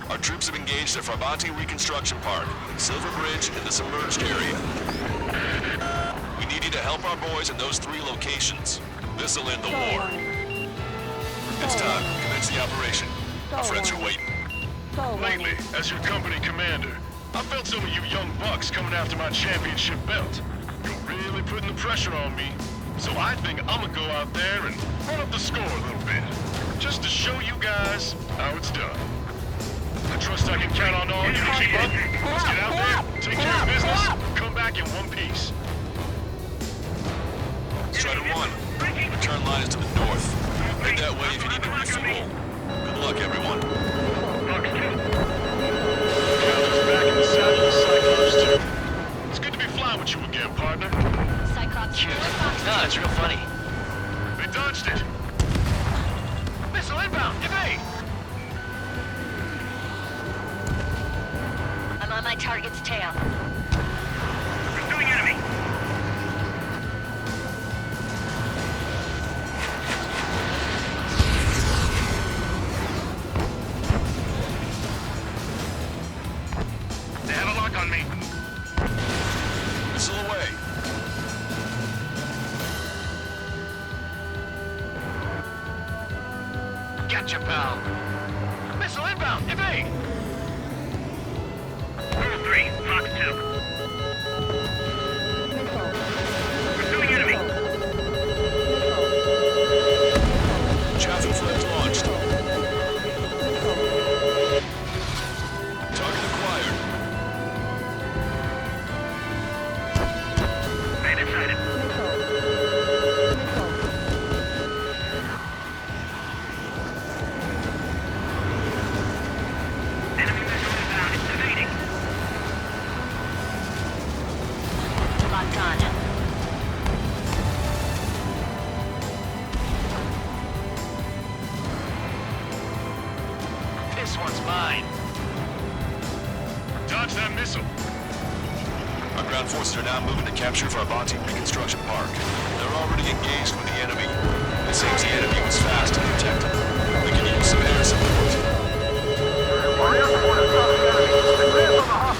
Our troops have engaged at Farbanti Reconstruction Park, Silver Bridge, and the submerged area. We need you to help our boys in those 3 locations. This'll end the war. It's time. Commence the operation. Our friends are waiting. Lately, as your company commander, I felt some of you young bucks coming after my championship belt. You're really putting the pressure on me. So I think I'm gonna go out there and run up the score a little bit. Just to show you guys how it's done. I trust I can count on all of you to keep up. Let's get out there, take care of business, come back in one piece. Strider 1, return line is to the north. Head that way if you need to refuel. Good luck, everyone. Captain's back in the saddle of Cyclops 2. It's good to be flying with you again, partner. Cyclops 2. No, it's real funny. They dodged it. Missile inbound, evade! I'm on my target's tail. Pursuing enemy. They have a lock on me. Missile away. Gotcha, pal. Missile inbound, evade! Rule 3, Fox 2. Pursuing enemy. Chaffee flares launched. Target acquired. Man inside it. Enemy missile inbound, it's evading. Locked on. This one's mine. Dodge that missile. Our ground forces are now moving to capture Farbanti Reconstruction Park. They're already engaged with the enemy. It seems the enemy was fast and protected. We can use some air support. Warrior, support is not the enemy. Advance on the hostile.